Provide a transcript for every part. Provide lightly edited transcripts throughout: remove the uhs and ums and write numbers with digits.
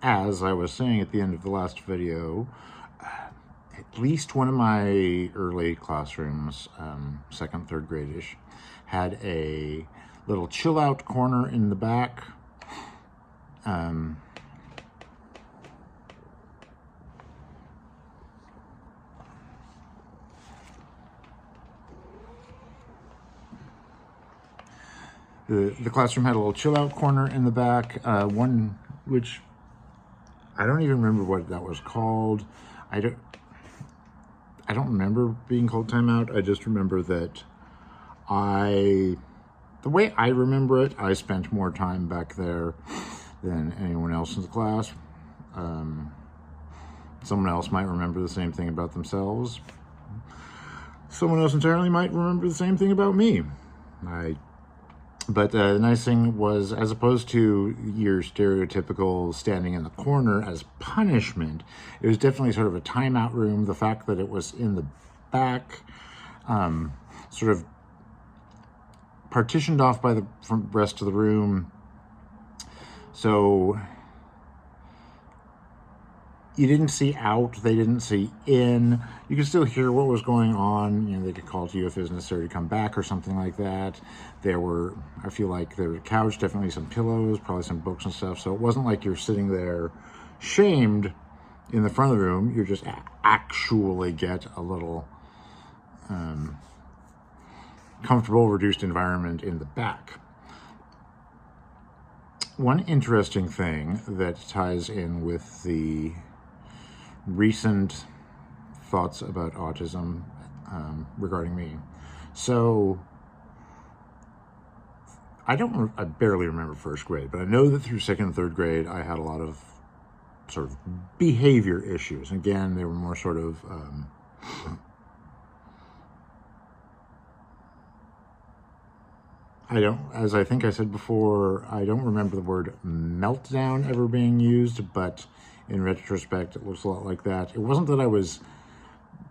as I was saying at the end of the last video, at least one of my early classrooms, second, third grade-ish, had a little chill out corner in the back. The classroom had a little chill out corner in the back, one which I don't even remember what that was called. I don't remember being called timeout. I just remember that the way I remember it, I spent more time back there than anyone else in the class. Someone else might remember the same thing about themselves. Someone else entirely might remember the same thing about me. But the nice thing was, as opposed to your stereotypical standing in the corner as punishment, it was definitely sort of a timeout room. The fact that it was in the back, sort of partitioned off by the rest of the room. So you didn't see out, they didn't see in. You could still hear what was going on. You know, they could call to you if it was necessary to come back or something like that. I feel like there was a couch, definitely some pillows, probably some books and stuff. So it wasn't like you're sitting there shamed in the front of the room. You just actually get a little comfortable, reduced environment in the back. One interesting thing that ties in with the recent thoughts about autism regarding me. So I barely remember first grade, but I know that through second and third grade, I had a lot of sort of behavior issues. Again, they were more sort of as I think I said before, I don't remember the word meltdown ever being used, but in retrospect, it looks a lot like that. It wasn't that I was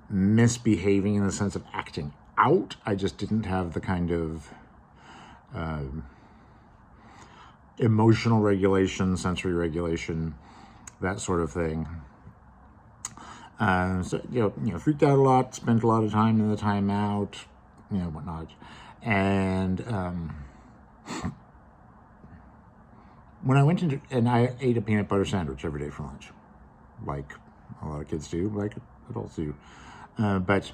misbehaving in the sense of acting out. I just didn't have the kind of emotional regulation, sensory regulation, that sort of thing. So, you know, freaked out a lot, spent a lot of time in the timeout, you know, whatnot. And when I went into, and I ate a peanut butter sandwich every day for lunch, like a lot of kids do, like adults do. But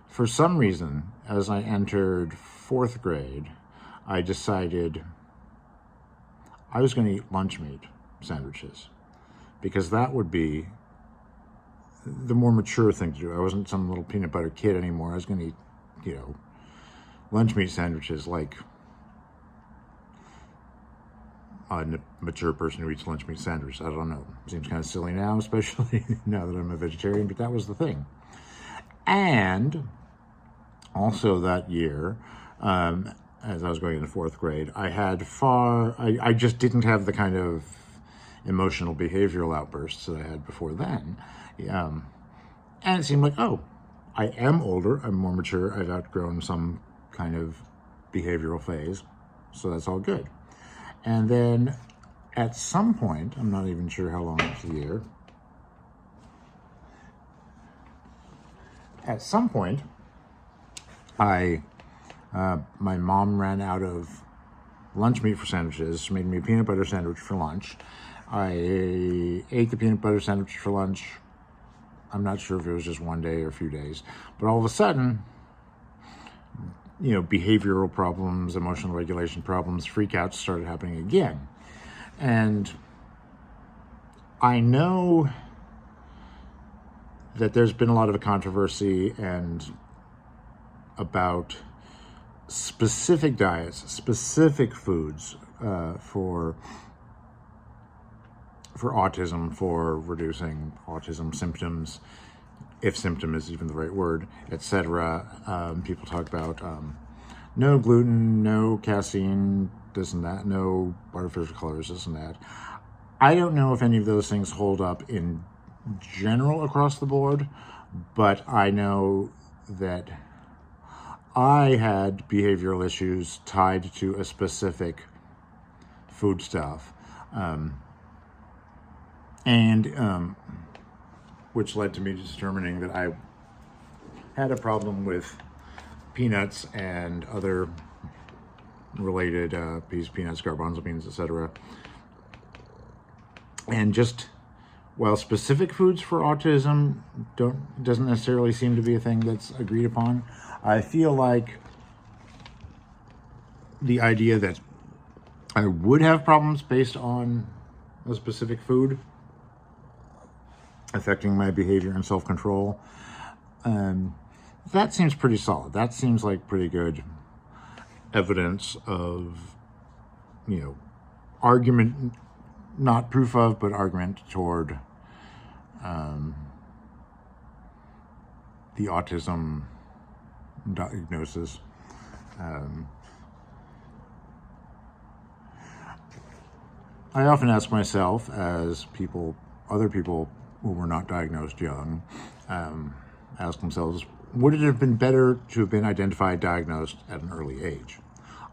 for some reason, as I entered fourth grade, I decided I was going to eat lunch meat sandwiches, because that would be the more mature thing to do. I wasn't some little peanut butter kid anymore. I was going to eat, you know, lunch meat sandwiches like a mature person who eats lunch meat sandwiches. I don't know. Seems kind of silly now, especially now that I'm a vegetarian, but that was the thing. And also that year, as I was going into fourth grade, I just didn't have the kind of emotional behavioral outbursts that I had before then. And it seemed like, oh, I am older, I'm more mature, I've outgrown some kind of behavioral phase, so that's all good. And then at some point, I'm not even sure how long it's the year, at some point, my mom ran out of lunch meat for sandwiches. She made me a peanut butter sandwich for lunch. I ate the peanut butter sandwich for lunch. I'm not sure if it was just one day or a few days, but all of a sudden, you know, behavioral problems, emotional regulation problems, freakouts started happening again. And I know that there's been a lot of controversy and about specific diets, specific foods for autism, for reducing autism symptoms, if symptom is even the right word, etc. People talk about no gluten, no casein, this and that, no artificial colors, this and that. I don't know if any of those things hold up in general across the board, but I know that I had behavioral issues tied to a specific foodstuff. and which led to me determining that I had a problem with peanuts and other related peas, peanuts, garbanzo beans, etc. And just while specific foods for autism doesn't necessarily seem to be a thing that's agreed upon, I feel like the idea that I would have problems based on a specific food affecting my behavior and self-control, that seems pretty solid. That seems like pretty good evidence of, argument, not proof of, but argument toward the autism diagnosis. I often ask myself, as other people who were not diagnosed young, ask themselves, would it have been better to have been identified, diagnosed at an early age?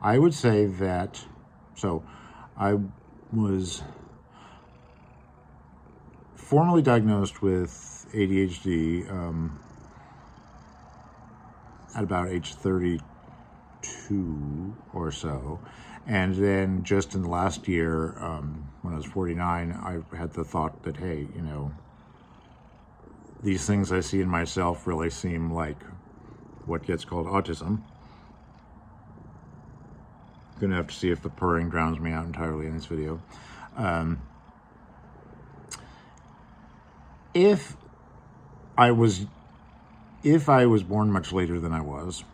I would say that, I was formally diagnosed with ADHD at about age 32 or so. And then just in the last year, when I was 49, I had the thought that, hey, these things I see in myself really seem like what gets called autism. Gonna have to see if the purring drowns me out entirely in this video. If I was born much later than I was,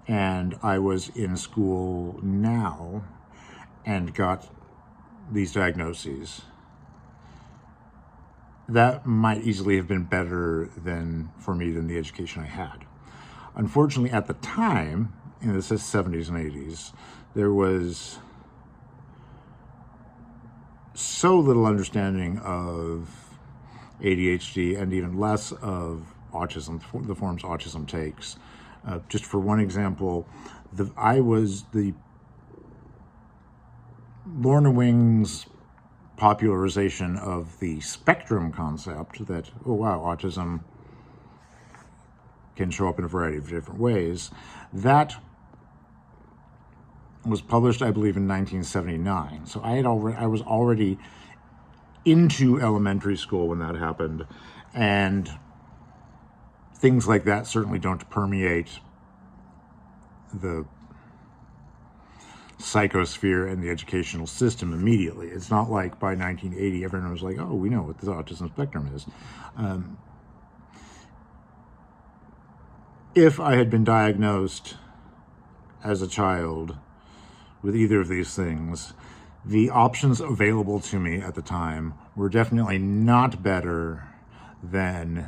and I was in school now and got these diagnoses, that might easily have been better for me than the education I had. Unfortunately, at the time, in the 70s and 80s, there was so little understanding of ADHD and even less of autism, the forms autism takes. Just for one example, I was the Lorna Wing's popularization of the spectrum concept that, oh wow, autism can show up in a variety of different ways. That was published, I believe, in 1979. So I was already into elementary school when that happened, and things like that certainly don't permeate the psychosphere and the educational system immediately. It's not like by 1980 everyone was like, oh, we know what the autism spectrum is. If I had been diagnosed as a child with either of these things, the options available to me at the time were definitely not better than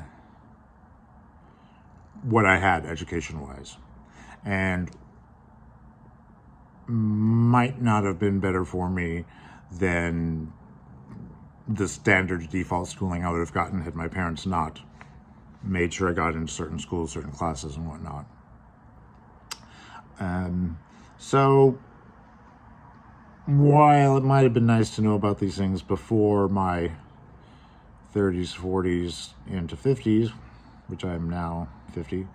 what I had education-wise, and might not have been better for me than the standard default schooling I would have gotten had my parents not made sure I got into certain schools, certain classes, and whatnot. So while it might have been nice to know about these things before my 30s, 40s, into 50s, which I am now 50,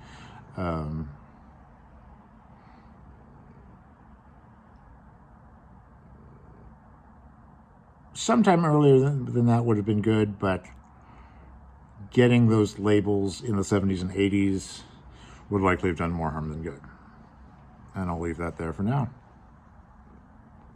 sometime earlier than that would have been good, but getting those labels in the 70s and 80s would likely have done more harm than good. And I'll leave that there for now.